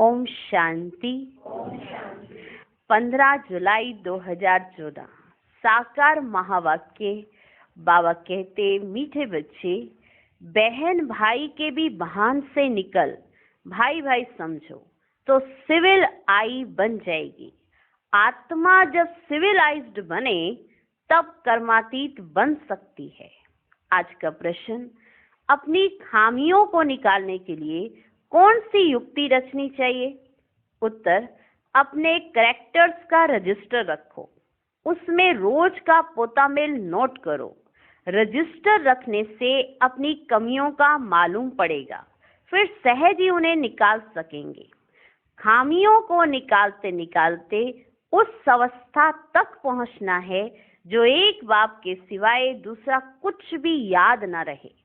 ओम शांति। 15 जुलाई 2014 साकार महावाक्य। बाबा कहते, मीठे बच्चे, बहन भाई के भी बहान से निकल भाई भाई समझो तो सिविल आई बन जाएगी। आत्मा जब सिविलाइज्ड बने तब कर्मातीत बन सकती है। आज का प्रश्न, अपनी खामियों को निकालने के लिए कौन सी युक्ति रचनी चाहिए? उत्तर, अपने कैरेक्टर्स का रजिस्टर रखो, उसमें रोज का पोतामेल नोट करो। रजिस्टर रखने से अपनी कमियों का मालूम पड़ेगा, फिर सहज ही उन्हें निकाल सकेंगे। खामियों को निकालते निकालते उस अवस्था तक पहुंचना है जो एक बाप के सिवाय दूसरा कुछ भी याद ना रहे,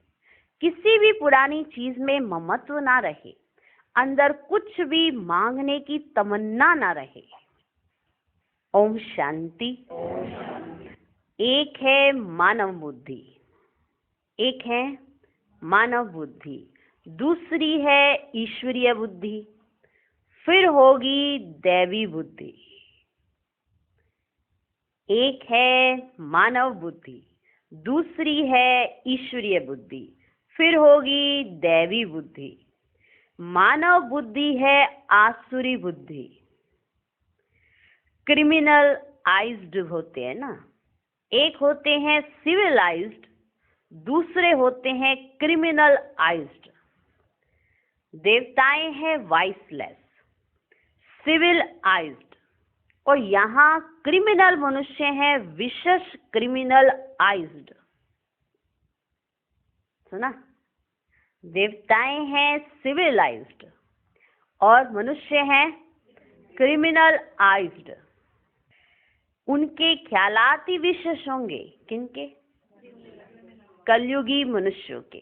किसी भी पुरानी चीज में ममत्व ना रहे, अंदर कुछ भी मांगने की तमन्ना ना रहे। ओम शांति। एक है मानव बुद्धि, एक है मानव बुद्धि, दूसरी है ईश्वरीय बुद्धि, फिर होगी दैवी बुद्धि। एक है मानव बुद्धि, दूसरी है ईश्वरीय बुद्धि, फिर होगी दैवी बुद्धि। मानव बुद्धि है आसुरी बुद्धि। क्रिमिनल आइज्ड होते हैं ना, एक होते हैं सिविलाइज्ड, दूसरे होते हैं क्रिमिनल आइज्ड। देवताएं हैं वाइसलेस, सिविल आइज्ड, और यहाँ क्रिमिनल मनुष्य हैं विशेष क्रिमिनल आइज्ड। सुना? देवताएं हैं सिविलाइज्ड और मनुष्य हैं क्रिमिनल आइज्ड। उनके ख्यालात ही विशेष होंगे। किनके? कलयुगी मनुष्यों के।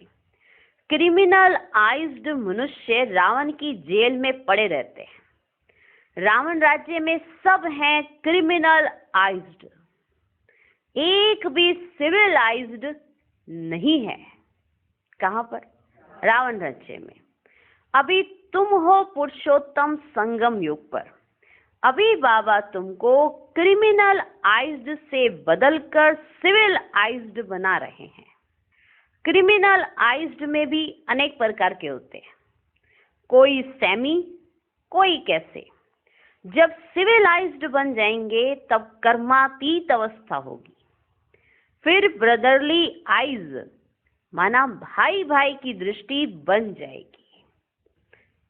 क्रिमिनल आइज्ड मनुष्य रावण की जेल में पड़े रहते हैं। रावण राज्य में सब हैं क्रिमिनल आइज्ड, एक भी सिविलाइज्ड नहीं है। कहां पर? रावण राज्य में। अभी तुम हो पुरुषोत्तम संगम युग पर। अभी बाबा तुमको क्रिमिनल आइज्ड से बदलकर सिविल आइज्ड बना रहे हैं। क्रिमिनल आइज्ड में भी अनेक प्रकार के होते हैं, कोई सेमी, कोई कैसे। जब सिविलाइज्ड बन जाएंगे तब कर्मातीत अवस्था होगी। फिर ब्रदरली आइज, माना भाई भाई की दृष्टि बन जाएगी।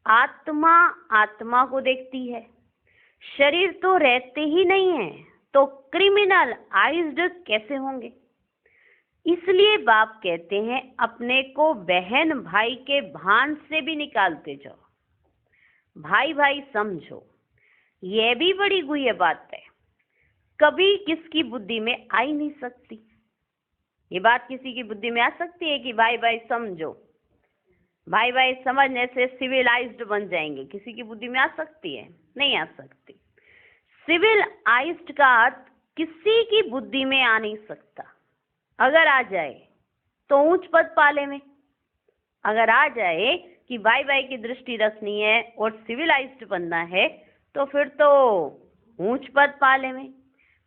आत्मा आत्मा को देखती है, शरीर तो रहते ही नहीं है, तो क्रिमिनल आइज्ड कैसे होंगे? इसलिए बाप कहते हैं, अपने को बहन भाई के भान से भी निकालते जाओ, भाई भाई समझो। यह भी बड़ी गुह्य बात है, कभी किसकी बुद्धि में आ ही नहीं सकती। ये बात किसी की बुद्धि में आ सकती है कि भाई भाई समझो, भाई भाई समझने से सिविलाइज्ड बन जाएंगे? किसी की बुद्धि में आ सकती है? नहीं आ सकती। सिविलाइज्ड का अर्थ किसी की बुद्धि में आ नहीं सकता। अगर आ जाए तो ऊंच पद पाले में, अगर आ जाए कि भाई भाई की दृष्टि रखनी है और सिविलाइज्ड बनना है, तो फिर तो ऊंच पद पाले में।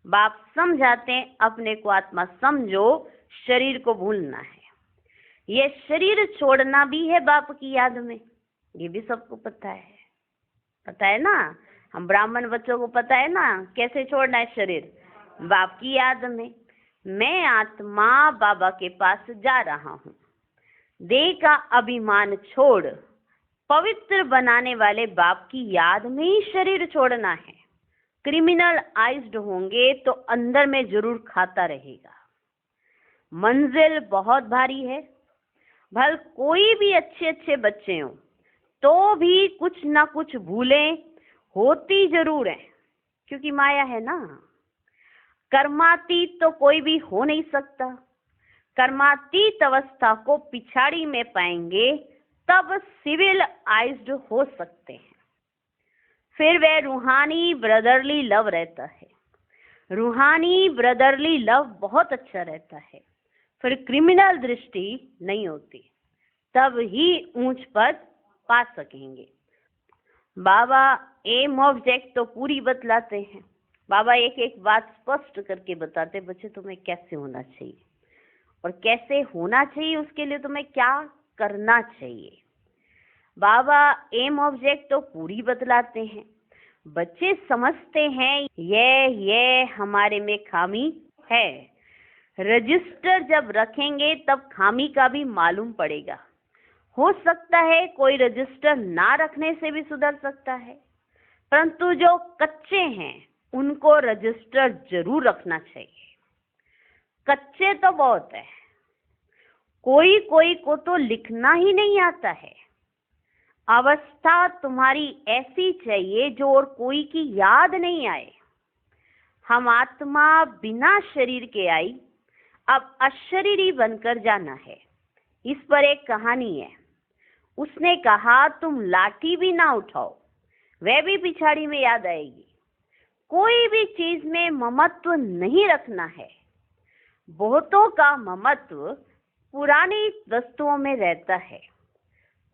बाप समझाते हैं, अपने को आत्मा समझो, शरीर को भूलना है। ये शरीर छोड़ना भी है बाप की याद में, ये भी सबको पता है ना। हम ब्राह्मण बच्चों को पता है ना कैसे छोड़ना है शरीर, बाप की याद में। मैं आत्मा बाबा के पास जा रहा हूँ, देह का अभिमान छोड़ पवित्र बनाने वाले बाप की याद में ही शरीर छोड़ना है। क्रिमिनल आइज्ड होंगे तो अंदर में जरूर खाता रहेगा। मंजिल बहुत भारी है, भल कोई भी अच्छे अच्छे बच्चे हों तो भी कुछ ना कुछ भूलें होती जरूर है, क्योंकि माया है ना। कर्मातीत तो कोई भी हो नहीं सकता। कर्मातीत अवस्था को पिछाड़ी में पाएंगे तब सिविल आइज्ड हो सकते हैं। फिर वह रूहानी ब्रदरली लव रहता है। रूहानी ब्रदरली लव बहुत अच्छा रहता है। फिर क्रिमिनल दृष्टि नहीं होती, तब ही ऊंच पद पा सकेंगे। बाबा एम ऑब्जेक्ट तो पूरी बतलाते हैं। बाबा एक एक बात स्पष्ट करके बताते, बच्चे तुम्हें कैसे होना चाहिए और कैसे होना चाहिए उसके लिए तुम्हें क्या करना चाहिए। बाबा एम ऑब्जेक्ट तो पूरी बतलाते हैं। बच्चे समझते हैं ये हमारे में खामी है। रजिस्टर जब रखेंगे तब खामी का भी मालूम पड़ेगा। हो सकता है कोई रजिस्टर ना रखने से भी सुधर सकता है, परंतु जो कच्चे हैं उनको रजिस्टर जरूर रखना चाहिए। कच्चे तो बहुत है, कोई कोई को तो लिखना ही नहीं आता है। अवस्था तुम्हारी ऐसी चाहिए जो और कोई की याद नहीं आए। हम आत्मा बिना शरीर के आई, अब अशरीरी बनकर जाना है। इस पर एक कहानी है। उसने कहा तुम लाठी भी ना उठाओ, वह भी पिछाड़ी में याद आएगी। कोई भी चीज में ममत्व नहीं रखना है। बहुतों का ममत्व पुरानी वस्तुओं में रहता है।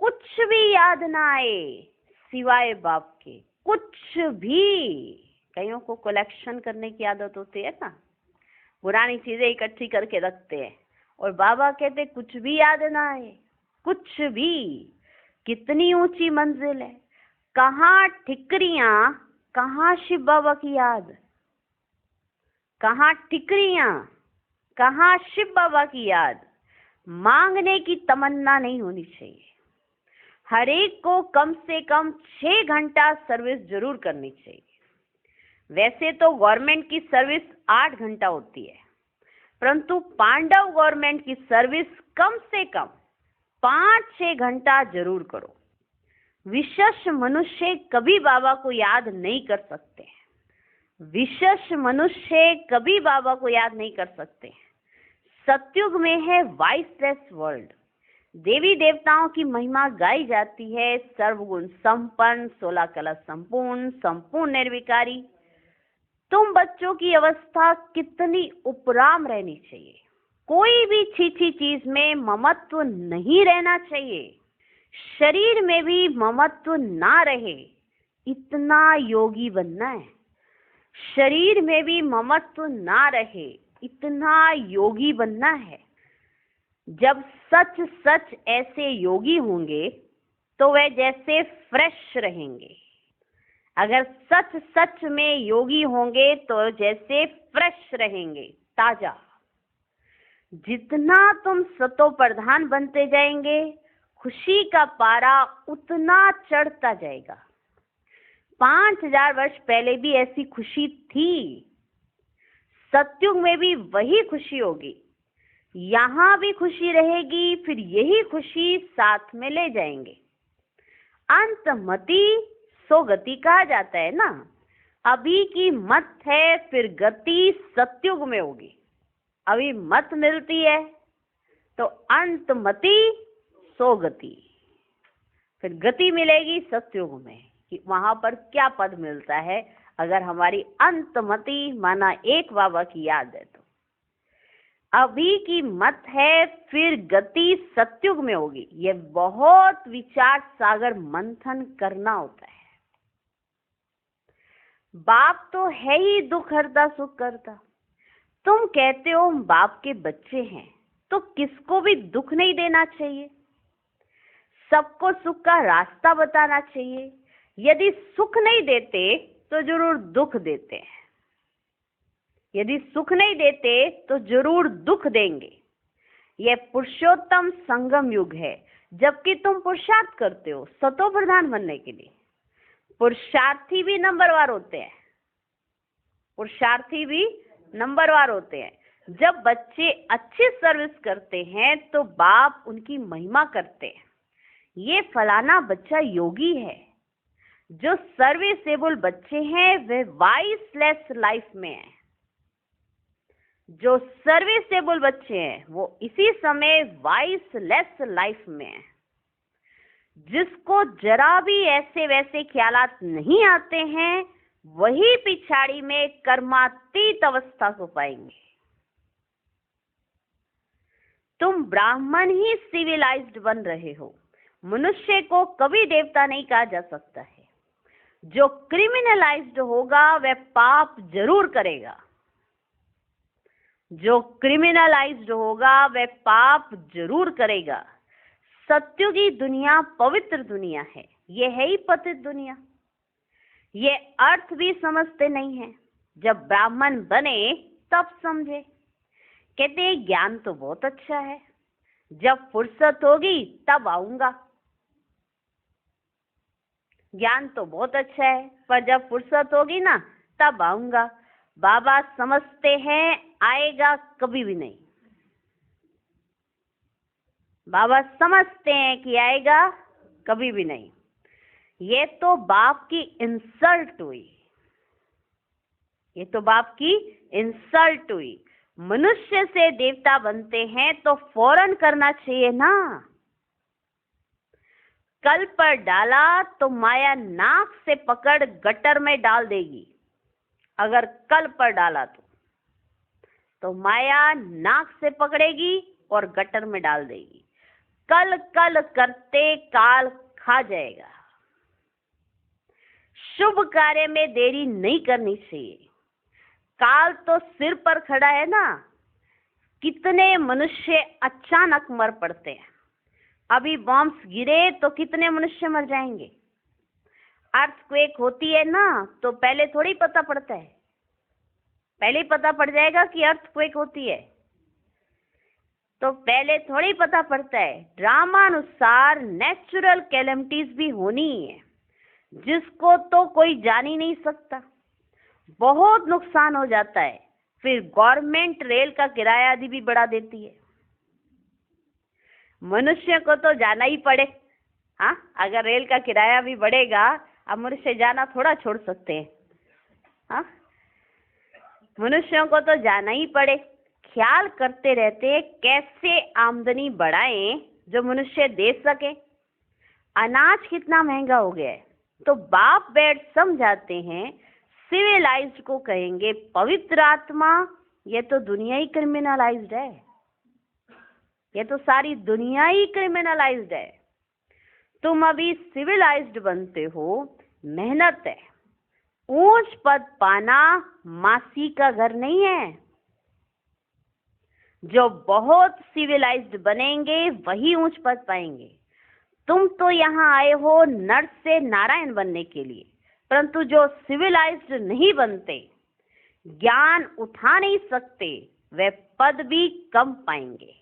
कुछ भी याद ना आए सिवाय बाप के, कुछ भी। कईयों को कलेक्शन करने की आदत होती है ना, पुरानी चीजें इकट्ठी करके रखते हैं। और बाबा कहते कुछ भी याद ना आए, कुछ भी। कितनी ऊंची मंजिल है। कहाँ ठिकरियां, कहाँ शिव बाबा की याद। कहाँ ठिकरियां, कहाँ शिव बाबा की याद। मांगने की तमन्ना नहीं होनी चाहिए। हर एक को कम से कम 6 घंटा सर्विस जरूर करनी चाहिए। वैसे तो गवर्नमेंट की सर्विस 8 घंटा होती है, परंतु पांडव गवर्नमेंट की सर्विस कम से कम 5-6 घंटा जरूर करो। विशेष मनुष्य कभी बाबा को याद नहीं कर सकते। विशेष मनुष्य कभी बाबा को याद नहीं कर सकते। सतयुग में है वॉइसलेस वर्ल्ड। देवी देवताओं की महिमा गाई जाती है। सर्वगुण संपन्न, 16 कला संपूर्ण, संपूर्ण निर्विकारी। तुम बच्चों की अवस्था कितनी उपराम रहनी चाहिए। कोई भी छीछी चीज में ममत्व नहीं रहना चाहिए। शरीर में भी ममत्व ना रहे, इतना योगी बनना है। शरीर में भी ममत्व ना रहे, इतना योगी बनना है। जब सच सच ऐसे योगी होंगे तो वे जैसे फ्रेश रहेंगे। अगर सच सच में योगी होंगे तो जैसे फ्रेश रहेंगे, ताजा। जितना तुम सतो प्रधान बनते जाएंगे, खुशी का पारा उतना चढ़ता जाएगा। 5000 वर्ष पहले भी ऐसी खुशी थी। सतयुग में भी वही खुशी होगी। यहाँ भी खुशी रहेगी, फिर यही खुशी साथ में ले जाएंगे। अंतमति सो गति कहा जाता है ना। अभी की मत है, फिर गति सतयुग में होगी। अभी मत मिलती है तो अंतमति सो गति, फिर गति मिलेगी सतयुग में। कि वहां पर क्या पद मिलता है अगर हमारी अंतमति माना एक बाबा की याद है तो। अभी की मत है, फिर गति सतयुग में होगी। ये बहुत विचार सागर मंथन करना होता है। बाप तो है ही दुख हरता सुख करता। तुम कहते हो हम बाप के बच्चे हैं, तो किसको भी दुख नहीं देना चाहिए। सबको सुख का रास्ता बताना चाहिए। यदि सुख नहीं देते तो जरूर दुख देते हैं। यदि सुख नहीं देते तो जरूर दुख देंगे। यह पुरुषोत्तम संगम युग है, जबकि तुम पुरुषार्थ करते हो सतो प्रधान बनने के लिए। पुरुषार्थी भी नंबरवार होते हैं। पुरुषार्थी भी नंबरवार होते हैं। जब बच्चे अच्छी सर्विस करते हैं तो बाप उनकी महिमा करते हैं। ये फलाना बच्चा योगी है। जो सर्विसेबल बच्चे हैं वे वाइसलेस लाइफ में हैं। जो सर्विसेबल बच्चे हैं वो इसी समय वाइसलेस लाइफ में हैं। जिसको जरा भी ऐसे वैसे ख्यालात नहीं आते हैं, वही पिछाड़ी में कर्मातीत अवस्था को पाएंगे। तुम ब्राह्मण ही सिविलाइज्ड बन रहे हो। मनुष्य को कभी देवता नहीं कहा जा सकता है। जो क्रिमिनलाइज्ड होगा वह पाप जरूर करेगा। जो क्रिमिनलाइज्ड होगा वह पाप जरूर करेगा। सत्युगी दुनिया पवित्र दुनिया है, ये है ही पतित दुनिया। ये अर्थ भी समझते नहीं है। जब ब्राह्मण बने तब समझे। कहते हैं ज्ञान तो बहुत अच्छा है, जब फुर्सत होगी तब आऊंगा। ज्ञान तो बहुत अच्छा है, पर जब फुर्सत होगी ना तब आऊंगा। बाबा समझते हैं आएगा कभी भी नहीं। बाबा समझते हैं कि आएगा कभी भी नहीं। ये तो बाप की इंसल्ट हुई। ये तो बाप की इंसल्ट हुई। मनुष्य से देवता बनते हैं तो फौरन करना चाहिए ना। कल पर डाला तो माया नाक से पकड़ गटर में डाल देगी। अगर कल पर डाला तो माया नाक से पकड़ेगी और गटर में डाल देगी। कल कल करते काल खा जाएगा। शुभ कार्य में देरी नहीं करनी चाहिए। काल तो सिर पर खड़ा है ना। कितने मनुष्य अचानक मर पड़ते हैं। अभी बॉम्ब्स गिरे तो कितने मनुष्य मर जाएंगे। अर्थक्वेक होती है ना तो पहले थोड़ी पता पड़ता है। पहले ही पता पड़ जाएगा कि अर्थक्वेक होती है, तो पहले थोड़ी पता पड़ता है। ड्रामानुसार नेचुरल कैलेमिटीज भी होनी ही है, जिसको तो कोई जान ही नहीं सकता। बहुत नुकसान हो जाता है। फिर गवर्नमेंट रेल का किराया आदि भी बढ़ा देती है। मनुष्य को तो जाना ही पड़े। हाँ, अगर रेल का किराया भी बढ़ेगा, अब मनुष्य जाना थोड़ा छोड़ सकते हैं। हाँ, मनुष्यों को तो जाना ही पड़े। ख्याल करते रहते कैसे आमदनी बढ़ाएं जो मनुष्य दे सके। अनाज कितना महंगा हो गया है, तो बाप बैठ समझाते हैं। सिविलाइज्ड को कहेंगे पवित्र आत्मा। ये तो दुनिया ही क्रिमिनलाइज्ड है। ये तो सारी दुनिया ही क्रिमिनलाइज्ड है। तुम अभी सिविलाइज्ड बनते हो, मेहनत है। ऊंच पद पाना मासी का घर नहीं है। जो बहुत सिविलाइज्ड बनेंगे वही ऊंच पद पाएंगे। तुम तो यहाँ आए हो नर से नारायण बनने के लिए, परंतु जो सिविलाइज्ड नहीं बनते, ज्ञान उठा नहीं सकते, वे पद भी कम पाएंगे।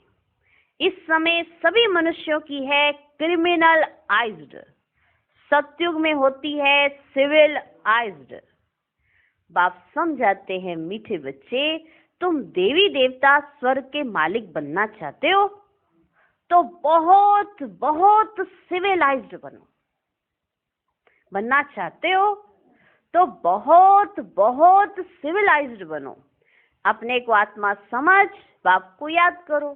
इस समय सभी मनुष्यों की है क्रिमिनल आइज्ड। सतयुग में होती है सिविल आइज्ड। बाप समझाते हैं मीठे बच्चे, तुम देवी देवता स्वर्ग के मालिक बनना चाहते हो तो बहुत बहुत सिविलाइज्ड बनो। बनना चाहते हो तो बहुत बहुत सिविलाइज्ड बनो। अपने को आत्मा समझ बाप को याद करो,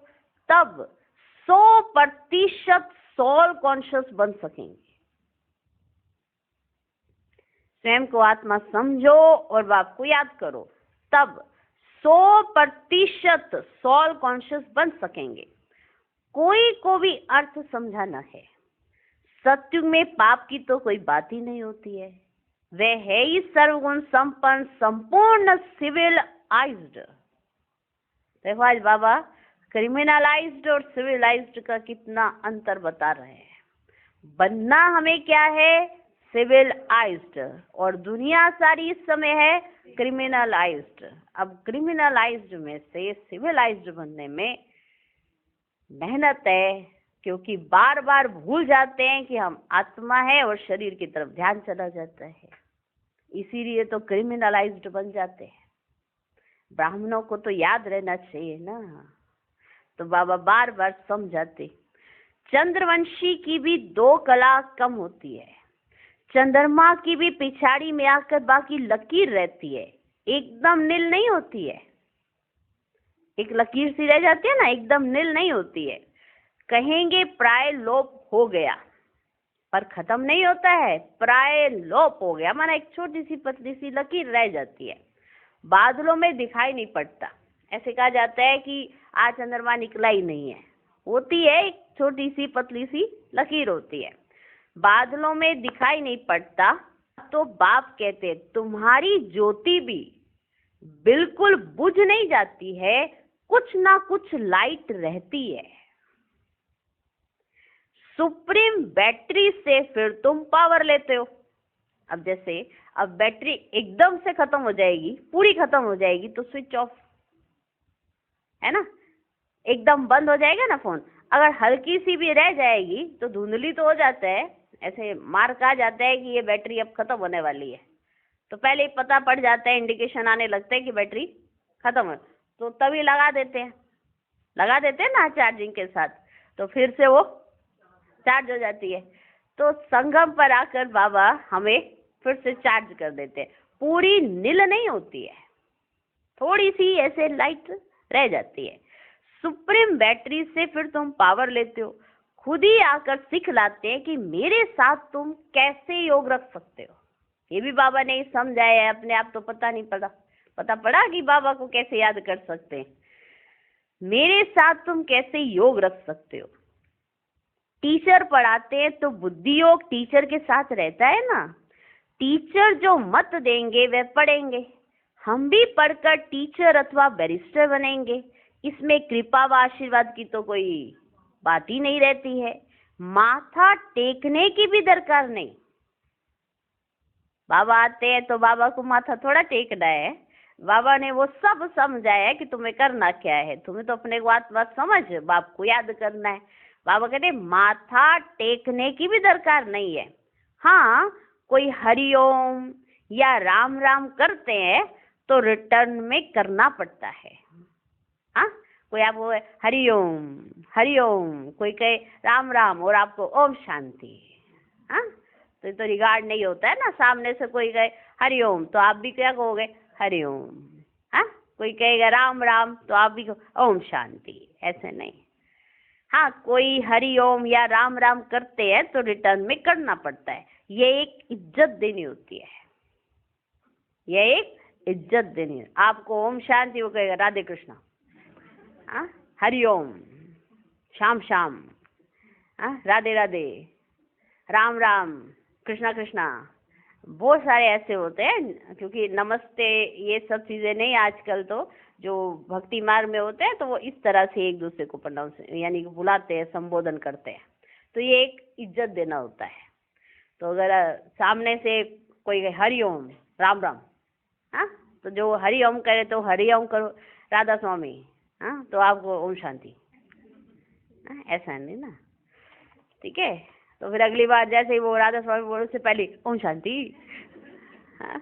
तब 100% सोल कॉन्शियस बन सकेंगे। स्वयं को आत्मा समझो और बाप को याद करो, तब 100% सोल कॉन्शियस बन सकेंगे। कोई को भी अर्थ समझा न है। सत्युग में पाप की तो कोई बात ही नहीं होती है। वह है ही सर्वगुण संपन्न संपूर्ण सिविल आइज्ड। देखो आज बाबा क्रिमिनलाइज्ड और सिविलाइज्ड का कितना अंतर बता रहे हैं। बनना हमें क्या है, सिविल आइज्ड, और दुनिया सारी इस समय है क्रिमिनलाइज्ड। अब क्रिमिनलाइज्ड में से सिविलाइज्ड बनने में मेहनत है, क्योंकि बार बार भूल जाते हैं कि हम आत्मा है और शरीर की तरफ ध्यान चला जाता है। इसीलिए तो क्रिमिनलाइज्ड बन जाते हैं। ब्राह्मणों को तो याद रहना चाहिए ना, तो बाबा बार बार समझाते। चंद्रवंशी की भी 2 कला कम होती है। चंद्रमा की भी पिछाड़ी में आकर बाकी लकीर रहती है, एकदम नील नहीं होती है। एक लकीर सी रह जाती है ना, एकदम नील नहीं होती है। कहेंगे प्राय लोप हो गया, पर खत्म नहीं होता है। प्राय लोप हो गया माना एक छोटी सी पतली सी लकीर रह जाती है, बादलों में दिखाई नहीं पड़ता। ऐसे कहा जाता है कि आज चंद्रमा निकला ही नहीं है। होती है एक छोटी सी पतली सी लकीर होती है, बादलों में दिखाई नहीं पड़ता। तो बाप कहते तुम्हारी ज्योति भी बिल्कुल बुझ नहीं जाती है, कुछ ना कुछ लाइट रहती है। सुप्रीम बैटरी से फिर तुम पावर लेते हो। अब जैसे अब बैटरी एकदम से खत्म हो जाएगी, पूरी खत्म हो जाएगी तो स्विच ऑफ, है ना, एकदम बंद हो जाएगा ना फोन। अगर हल्की सी भी रह जाएगी तो धुंधली तो हो जाता है, ऐसे मार्क आ जाता है कि ये बैटरी अब खत्म होने वाली है, तो पहले ही पता पड़ जाता है, इंडिकेशन आने लगता है कि बैटरी खत्म है, तो तभी लगा देते हैं ना चार्जिंग के साथ, तो फिर से वो चार्ज हो जाती है। तो संगम पर आकर बाबा हमें फिर से चार्ज कर देते हैं। पूरी नील नहीं होती है, थोड़ी सी ऐसे लाइट रह जाती है। सुप्रीम बैटरी से फिर तुम पावर लेते हो। खुद ही आकर सिखलाते हैं कि मेरे साथ तुम कैसे योग रख सकते हो। ये भी बाबा ने समझाया है, अपने आप तो पता पड़ा कि बाबा को कैसे याद कर सकते हैं। मेरे साथ तुम कैसे योग रख सकते हो। टीचर पढ़ाते हैं तो बुद्धि योग टीचर के साथ रहता है ना। टीचर जो मत देंगे वे पढ़ेंगे, हम भी पढ़कर टीचर अथवा बैरिस्टर बनेंगे। इसमें कृपा व आशीर्वाद की तो कोई बात ही नहीं रहती है। माथा टेकने की भी दरकार नहीं। बाबा आते हैं तो बाबा को माथा थोड़ा टेकना है। बाबा ने वो सब समझाया है कि तुम्हें करना क्या है, तुम्हें तो अपने बात समझ, बाप को याद करना है। बाबा कहते माथा टेकने की भी दरकार नहीं है। हाँ, कोई हरिओम या राम राम करते हैं तो रिटर्न में करना पड़ता है। हाँ, कोई आपको हरिओम कोई कहे राम राम और आपको ओम शांति, हाँ, तो रिगार्ड नहीं होता है ना। सामने से कोई कहे हरिओम तो आप भी क्या कहोगे, हरिओम। हाँ, कोई कहेगा राम राम तो आप भी कहो ओम शांति, ऐसे नहीं। हाँ, कोई हरिओम या राम राम करते हैं तो रिटर्न में करना पड़ता है। ये एक इज्जत देनी होती है, ये एक इज्जत देनी है। आपको ओम शांति, वो कहेगा राधे कृष्णा, हाँ, हरिओम, शाम शाम, हाँ, राधे राधे, राम राम, कृष्णा कृष्णा। बहुत सारे ऐसे होते हैं, क्योंकि नमस्ते ये सब चीजें नहीं, आजकल तो जो भक्ति मार्ग में होते हैं तो वो इस तरह से एक दूसरे को प्रोनाउंस यानी कि बुलाते हैं, संबोधन करते हैं, तो ये एक इज्जत देना होता है। तो अगर सामने से कोई हरिओम राम राम, हाँ, तो जो हरिओम करे तो हरिओम करो, राधा स्वामी, हाँ, तो आपको ओम शांति, हाँ, ऐसा नहीं ना, ठीक है। तो फिर अगली बार जैसे ही वो राधा स्वामी बोले उससे पहले ओम शांति, हाँ।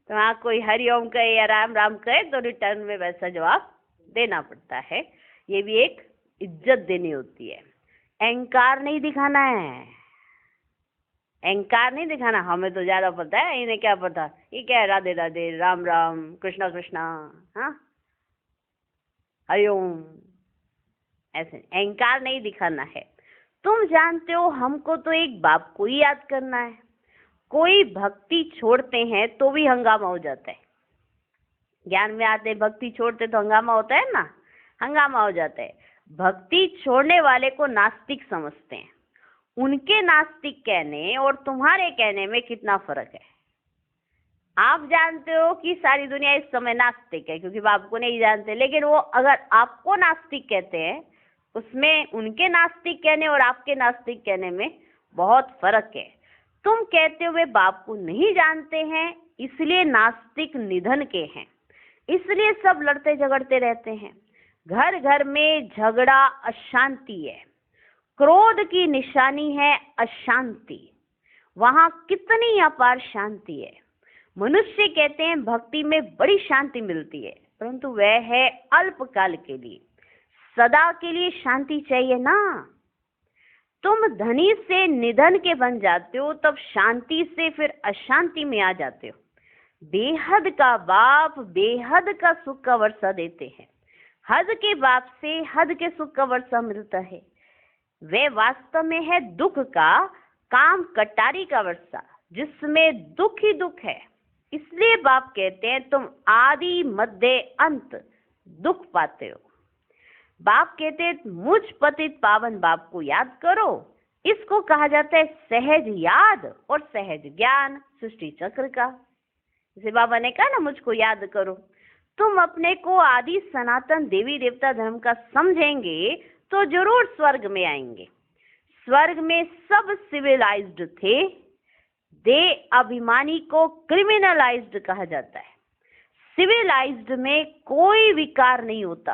तो हाँ, कोई हरिओम कहे या राम राम कहे तो रिटर्न में वैसा जवाब देना पड़ता है। ये भी एक इज्जत देनी होती है। अहंकार नहीं दिखाना है, अहंकार नहीं दिखाना। हमें तो ज्यादा पता है, इन्हें क्या पता, ये क्या है, राधे राधे, राम राम, कृष्णा कृष्णा, हाँ, हरिओम, ऐसे अहंकार नहीं दिखाना है। तुम जानते हो हमको तो एक बाप को ही याद करना है। कोई भक्ति छोड़ते हैं तो भी हंगामा हो जाता है। ज्ञान में आते भक्ति छोड़ते तो हंगामा होता है ना, हंगामा हो जाता है। भक्ति छोड़ने वाले को नास्तिक समझते हैं। उनके नास्तिक कहने और तुम्हारे कहने में कितना फर्क है। आप जानते हो कि सारी दुनिया इस समय नास्तिक है, क्योंकि बाप को नहीं जानते, लेकिन वो अगर आपको नास्तिक कहते हैं, उसमें उनके नास्तिक कहने और आपके नास्तिक कहने में बहुत फर्क है। तुम कहते हो वे बाप को नहीं जानते हैं, इसलिए नास्तिक निधन के हैं, इसलिए सब लड़ते झगड़ते रहते हैं। घर घर में झगड़ा अशांति है, क्रोध की निशानी है अशांति। वहां कितनी अपार शांति है। मनुष्य कहते हैं भक्ति में बड़ी शांति मिलती है, परंतु वह है अल्पकाल के लिए, सदा के लिए शांति चाहिए ना। तुम धनी से निधन के बन जाते हो, तब शांति से फिर अशांति में आ जाते हो। बेहद का बाप बेहद का सुख का वर्षा देते हैं। हद के बाप से हद के सुख का वर्षा मिलता है। वे वास्तव में है दुख का काम कटारी का वर्षा, जिसमें दुख ही दुख है। इसलिए बाप कहते हैं तुम आदि मध्य अंत दुख पाते हो। बाप कहते हैं मुझ पतित पावन बाप को याद करो, इसको कहा जाता है सहज याद और सहज ज्ञान सृष्टि चक्र का। जैसे बाबा ने कहा ना, मुझको याद करो। तुम अपने को आदि सनातन देवी देवता धर्म का समझेंगे तो जरूर स्वर्ग में आएंगे। स्वर्ग में सब सिविलाइज्ड थे, दे अभिमानी को क्रिमिनलाइज्ड कहा जाता है। सिविलाइज्ड में कोई विकार नहीं होता,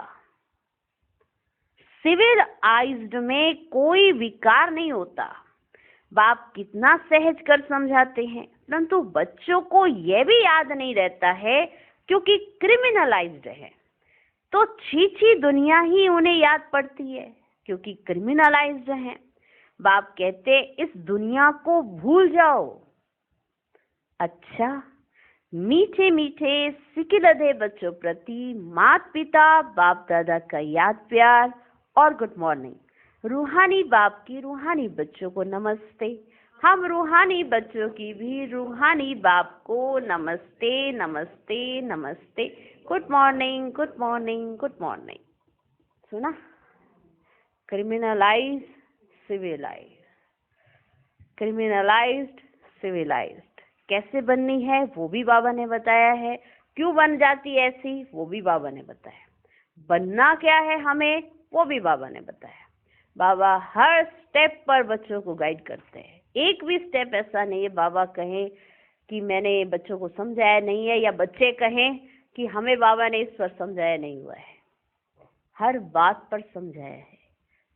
सिविलाइज्ड में कोई विकार नहीं होता। बाप कितना सहज कर समझाते हैं, परंतु बच्चों को यह भी याद नहीं रहता है क्योंकि क्रिमिनलाइज्ड है, तो छीछी दुनिया ही उन्हें याद पड़ती है क्योंकि क्रिमिनलाइज्ड है। बाप कहते इस दुनिया को भूल जाओ। अच्छा, मीठे मीठे सिकिलधे बच्चों प्रति माता पिता बाप दादा का याद प्यार और गुड मॉर्निंग। रूहानी बाप की रूहानी बच्चों को नमस्ते। हम रूहानी बच्चों की भी रूहानी बाप को नमस्ते नमस्ते नमस्ते। Good morning good morning good morning. सुना? क्रिमिनलाइज सिविलाइज, क्रिमिनलाइज्ड सिविलाइज्ड कैसे बननी है वो भी बाबा ने बताया है। क्यों बन जाती है ऐसी वो भी बाबा ने बताया। बनना क्या है हमें वो भी बाबा ने बताया। बाबा हर स्टेप पर बच्चों को गाइड करते हैं। एक भी स्टेप ऐसा नहीं है बाबा कहें कि मैंने बच्चों को समझाया नहीं है, या बच्चे कहें कि हमें बाबा ने इस पर समझाया नहीं हुआ है। हर बात पर समझाया है,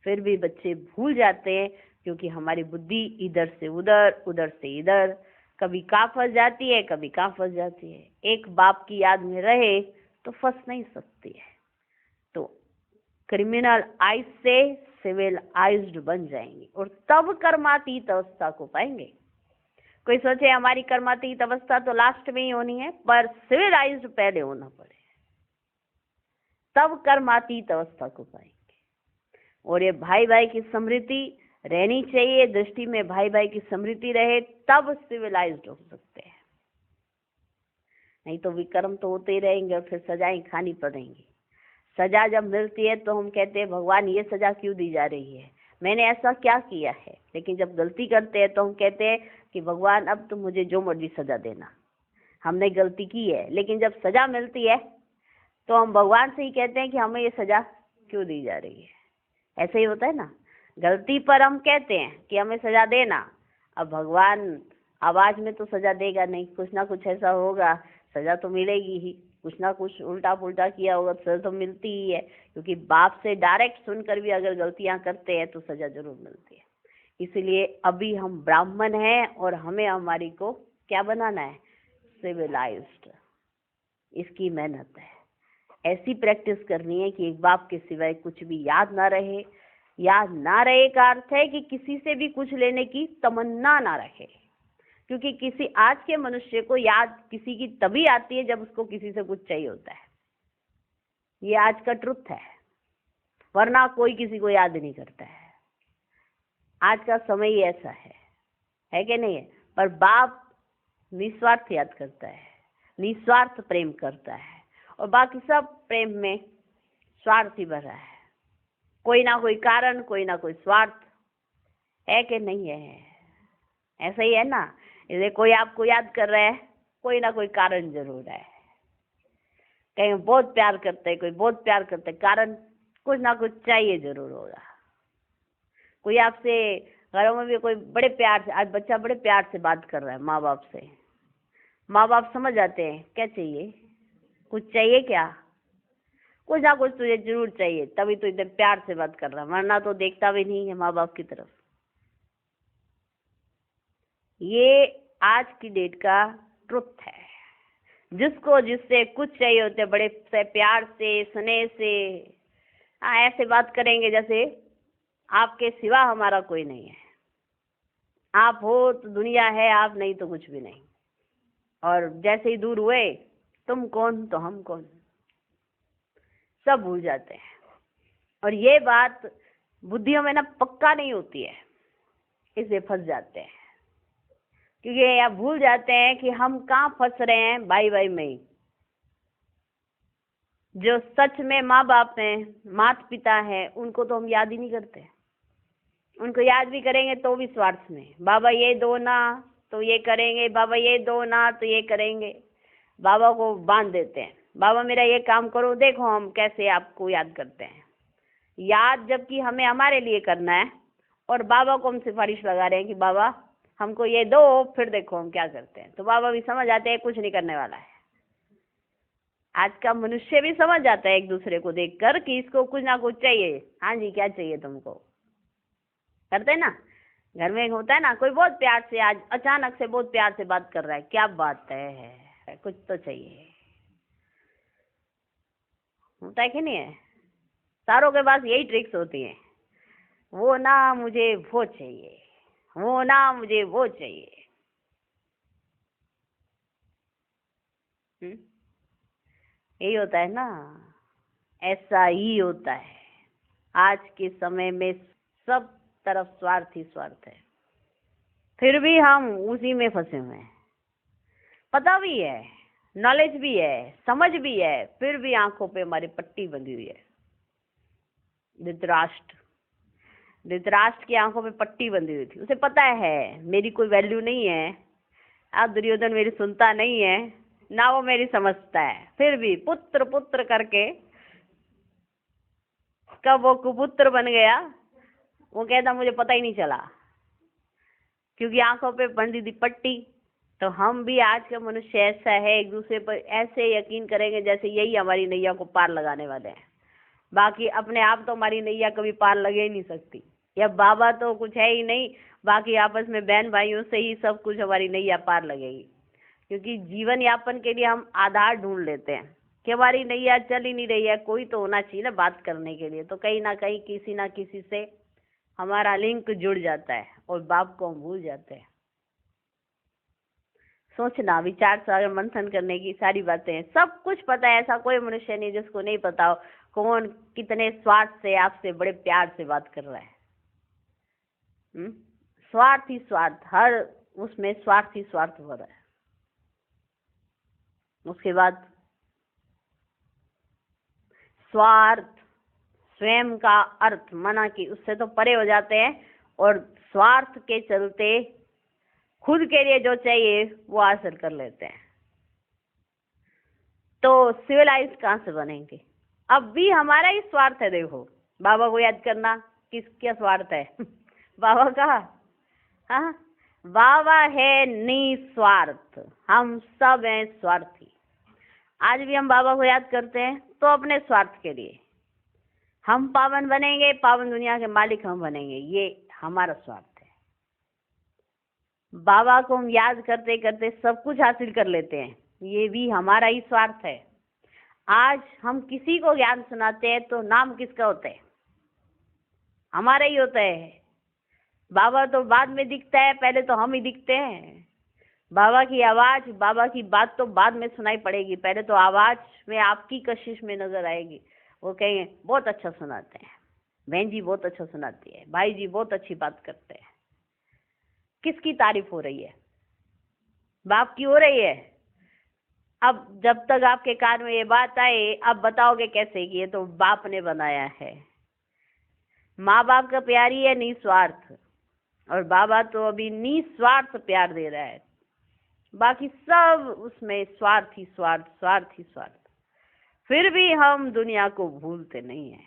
फिर भी बच्चे भूल जाते हैं क्योंकि हमारी बुद्धि इधर से उधर उधर से इधर, कभी कहाँ फंस जाती है कभी कहाँ फंस जाती है। एक बाप की याद में रहे तो फंस नहीं सकती है। तो क्रिमिनल आइज से सिविल आइज्ड बन जाएंगे और तब कर्मातीत अवस्था को पाएंगे। कोई सोचे हमारी कर्मातीत अवस्था तो लास्ट में ही होनी है, पर सिविल आइज्ड पहले होना पड़े, तब कर्मातीत अवस्था को पाएंगे। और ये भाई भाई की स्मृति रहनी चाहिए, दृष्टि में भाई भाई की स्मृति रहे, तब सिविलाइज्ड हो सकते हैं। नहीं तो विक्रम तो होते ही रहेंगे और फिर सजाएं खानी पड़ेंगी। सजा जब मिलती है तो हम कहते हैं भगवान ये सजा क्यों दी जा रही है, मैंने ऐसा क्या किया है। लेकिन जब गलती करते हैं तो हम कहते हैं कि भगवान अब तुम मुझे जो मर्जी सजा देना, हमने गलती की है। लेकिन जब सजा मिलती है तो हम भगवान से ही कहते हैं कि हमें ये सजा क्यों दी जा रही है। ऐसे ही होता है ना, गलती पर हम कहते हैं कि हमें सजा देना, अब भगवान आवाज में तो सजा देगा नहीं, कुछ ना कुछ ऐसा होगा, सजा तो मिलेगी ही। कुछ ना कुछ उल्टा पुल्टा किया होगा तो सजा तो मिलती ही है, क्योंकि बाप से डायरेक्ट सुनकर भी अगर गलतियां करते हैं तो सजा जरूर मिलती है। इसलिए अभी हम ब्राह्मण हैं और हमें हमारी को क्या बनाना है, सिविलाइज्ड। इसकी मेहनत है, ऐसी प्रैक्टिस करनी है कि एक बाप के सिवाय कुछ भी याद ना रहे। याद ना रहे का अर्थ है कि किसी से भी कुछ लेने की तमन्ना ना रहे, क्योंकि किसी आज के मनुष्य को याद किसी की तभी आती है जब उसको किसी से कुछ चाहिए होता है। ये आज का ट्रुथ है, वरना कोई किसी को याद नहीं करता है। आज का समय ही ऐसा है कि नहीं है। पर बाप निस्वार्थ याद करता है, निस्वार्थ प्रेम करता है, और बाकी सब प्रेम में स्वार्थ ही भरा है। कोई ना कोई कारण, कोई ना कोई स्वार्थ है कि नहीं है। ऐसा ही है ना, इसलिए कोई आपको याद कर रहा है, कोई ना कोई कारण जरूर है। कहीं बहुत प्यार करते हैं, कोई बहुत प्यार करते हैं, कारण कुछ ना कुछ चाहिए जरूर होगा। कोई आपसे घरों में भी कोई बड़े प्यार से, आज बच्चा बड़े प्यार से बात कर रहा है माँ बाप से, माँ बाप समझ जाते हैं क्या चाहिए, कुछ चाहिए क्या, कुछ ना कुछ तुझे जरूर चाहिए, तभी तो इतने प्यार से बात कर रहा है, वरना तो देखता भी नहीं है माँ बाप की तरफ। ये आज की डेट का ट्रुथ है। जिसको जिससे कुछ चाहिए होते बड़े से प्यार से स्नेह से ऐसे बात करेंगे जैसे आपके सिवा हमारा कोई नहीं है, आप हो तो दुनिया है, आप नहीं तो कुछ भी नहीं। और जैसे ही दूर हुए, तुम कौन तो हम कौन, सब भूल जाते हैं। और ये बात बुद्धियों में ना पक्का नहीं होती है, इसलिए फंस जाते हैं, क्योंकि आप भूल जाते हैं कि हम कहाँ फंस रहे हैं, भाई भाई में ही। जो सच में माँ बाप हैं, माता पिता हैं, उनको तो हम याद ही नहीं करते। उनको याद भी करेंगे तो भी स्वार्थ में, बाबा ये दो ना तो ये करेंगे, बाबा ये दो ना तो ये करेंगे। बाबा को बांध देते हैं, बाबा मेरा ये काम करो, देखो हम कैसे आपको याद करते हैं। याद जबकि हमें हमारे लिए करना है और बाबा को हम सिफारिश लगा रहे हैं कि बाबा हमको ये दो, फिर देखो हम क्या करते हैं। तो बाबा भी समझ आते हैं कुछ नहीं करने वाला है। आज का मनुष्य भी समझ जाता है एक दूसरे को देखकर कि इसको कुछ ना कुछ चाहिए। हाँ जी, क्या चाहिए तुमको, करते हैं ना। घर में होता है ना, कोई बहुत प्यार से आज अचानक से बहुत प्यार से बात कर रहा है, क्या बात है, कुछ तो चाहिए, होता है कि नहीं है। सारों के पास यही ट्रिक्स होती हैं, वो ना मुझे वो चाहिए, वो ना मुझे वो चाहिए। यही होता है ना, ऐसा ही होता है। आज के समय में सब तरफ स्वार्थ ही स्वार्थ है, फिर भी हम उसी में फंसे हुए हैं। पता भी है, नॉलेज भी है, समझ भी है, फिर भी आंखों पे हमारी पट्टी बंधी हुई है। धृतराष्ट्र की आंखों पे पट्टी बंधी हुई थी। उसे पता है मेरी कोई वैल्यू नहीं है, अब दुर्योधन मेरी सुनता नहीं है, ना वो मेरी समझता है, फिर भी पुत्र पुत्र करके कब वो कुपुत्र बन गया, वो कहता मुझे पता ही नहीं चला, क्योंकि आंखों पे बंधी थी पट्टी। तो हम भी आज का मनुष्य ऐसा है, एक दूसरे पर ऐसे यकीन करेंगे जैसे यही हमारी नैया को पार लगाने वाले हैं। बाकी अपने आप तो हमारी नैया कभी पार लगे ही नहीं सकती, या बाबा तो कुछ है ही नहीं, बाकी आपस में बहन भाइयों से ही सब कुछ हमारी नैया पार लगेगी। क्योंकि जीवन यापन के लिए हम आधार ढूंढ लेते हैं कि हमारी नैया चल ही नहीं रही है, कोई तो होना चाहिए ना बात करने के लिए। तो कहीं ना कहीं किसी ना किसी से हमारा लिंक जुड़ जाता है और बाप को हम भूल जाते हैं। सोचना, विचार सागर मंथन करने की सारी बातें, सब कुछ पता है, ऐसा कोई मनुष्य नहीं जिसको नहीं पता हो कौन कितने स्वार्थ से आपसे बड़े प्यार से बात कर रहा है। स्वार्थ ही स्वार्थ, हर उसमें स्वार्थ ही स्वार्थ हो रहा है। उसके बाद स्वार्थ स्वयं का अर्थ मना कि उससे तो परे हो जाते हैं और स्वार्थ के चलते खुद के लिए जो चाहिए वो हासिल कर लेते हैं। तो सिविलाइज कहाँ से बनेंगे? अब भी हमारा ही स्वार्थ है। देखो, बाबा को याद करना किसका स्वार्थ है? बाबा का। हाँ, बाबा है निस्वार्थ, हम सब हैं स्वार्थी। आज भी हम बाबा को याद करते हैं तो अपने स्वार्थ के लिए। हम पावन बनेंगे, पावन दुनिया के मालिक हम बनेंगे, ये हमारा स्वार्थ है। बाबा को हम याद करते करते सब कुछ हासिल कर लेते हैं, ये भी हमारा ही स्वार्थ है। आज हम किसी को ज्ञान सुनाते हैं तो नाम किसका होता है? हमारा ही होता है। बाबा तो बाद में दिखता है, पहले तो हम ही दिखते हैं। बाबा की आवाज, बाबा की बात तो बाद में सुनाई पड़ेगी, पहले तो आवाज में आपकी कशिश में नजर आएगी। वो कहेंगे बहुत अच्छा सुनाते हैं, बहन जी बहुत अच्छा सुनाती है, भाई जी बहुत अच्छी बात करते हैं। किसकी तारीफ हो रही है? बाप की हो रही है। अब जब तक आपके कान में ये बात आए, अब बताओगे कैसे कि ये तो बाप ने बनाया है। माँ बाप का प्यार ही है निस्वार्थ, और बाबा तो अभी निस्वार्थ प्यार दे रहा है। बाकी सब उसमें स्वार्थ ही स्वार्थ, स्वार्थ ही स्वार्थ। फिर भी हम दुनिया को भूलते नहीं है,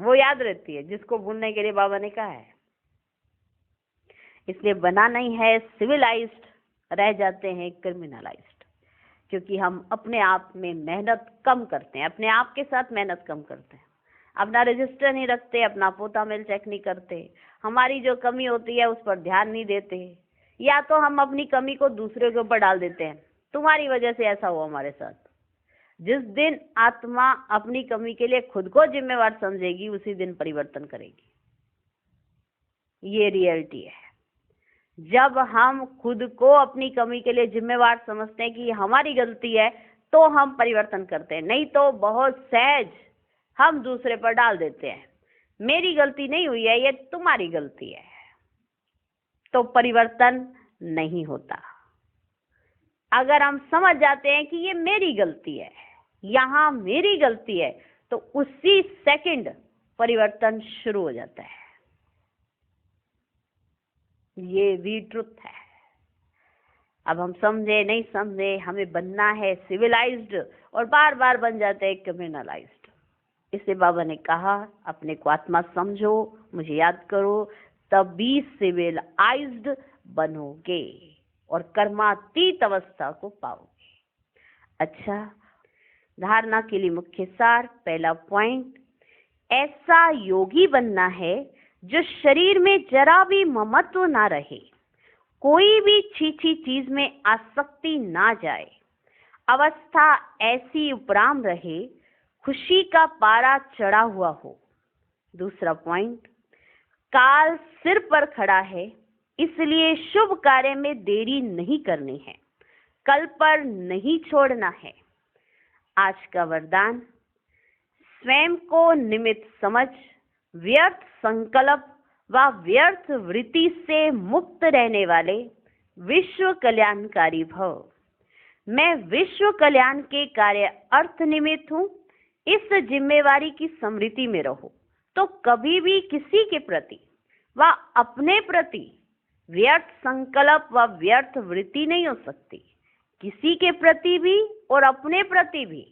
वो याद रहती है जिसको भूलने के लिए बाबा ने कहा है। इसलिए बना नहीं है सिविलाइज्ड, रह जाते हैं क्रिमिनलाइज्ड, क्योंकि हम अपने आप में मेहनत कम करते हैं, अपने आप के साथ मेहनत कम करते हैं, अपना रजिस्टर नहीं रखते, अपना पोता मेल चेक नहीं करते, हमारी जो कमी होती है उस पर ध्यान नहीं देते, या तो हम अपनी कमी को दूसरे के ऊपर डाल देते हैं। तुम्हारी वजह से ऐसा हुआ हमारे साथ। जिस दिन आत्मा अपनी कमी के लिए खुद को जिम्मेवार समझेगी, उसी दिन परिवर्तन करेगी। ये रियलिटी है। जब हम खुद को अपनी कमी के लिए जिम्मेवार समझते हैं कि हमारी गलती है, तो हम परिवर्तन करते हैं, नहीं तो बहुत सहज हम दूसरे पर डाल देते हैं, मेरी गलती नहीं हुई है, ये तुम्हारी गलती है। तो परिवर्तन नहीं होता। अगर हम समझ जाते हैं कि ये मेरी गलती है, यहाँ मेरी गलती है, तो उसी सेकंड परिवर्तन शुरू हो जाता है। ये भी ट्रुथ है। अब हम समझे नहीं समझे, हमें बनना है सिविलाइज्ड और बार बार बन जाते हैं क्रिमिनलाइज्ड। इसलिए बाबा ने कहा अपने को आत्मा समझो, मुझे याद करो, तभी सिविलाइज्ड बनोगे और कर्मातीत अवस्था को पाओगे। अच्छा, धारणा के लिए मुख्य सार, पहला पॉइंट, ऐसा योगी बनना है जो शरीर में जरा भी ममत्व ना रहे, कोई भी छीछी चीज में आसक्ति ना जाए, अवस्था ऐसी उपराम रहे, खुशी का पारा चढ़ा हुआ हो। दूसरा पॉइंट, काल सिर पर खड़ा है, इसलिए शुभ कार्य में देरी नहीं करनी है, कल पर नहीं छोड़ना है। आज का वरदान, स्वयं को निमित्त समझ व्यर्थ संकल्प व व्यर्थ वृत्ति से मुक्त रहने वाले विश्व कल्याणकारी भव। मैं विश्व कल्याण के कार्य अर्थ निमित्त हूँ, इस जिम्मेवारी की स्मृति में रहो तो कभी भी किसी के प्रति व अपने प्रति व्यर्थ संकल्प व व्यर्थ वृत्ति नहीं हो सकती। किसी के प्रति भी और अपने प्रति भी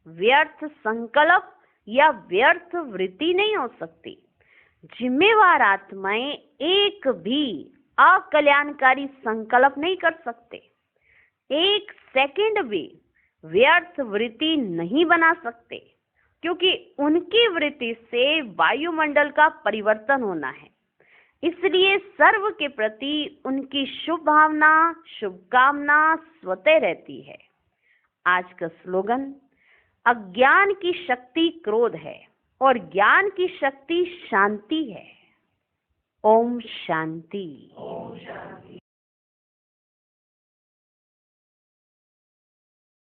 व्यर्थ संकल्प या व्यर्थ वृत्ति नहीं हो सकती। जिम्मेवार आत्माएं एक भी अकल्याणकारी संकल्प नहीं कर सकते, एक सेकंड भी व्यर्थ वृत्ति नहीं बना सकते, क्योंकि उनकी वृत्ति से वायुमंडल का परिवर्तन होना है। इसलिए सर्व के प्रति उनकी शुभ भावना, शुभकामना स्वतः रहती है। आज का स्लोगन, अज्ञान की शक्ति क्रोध है और ज्ञान की शक्ति शांति है। ओम शांति।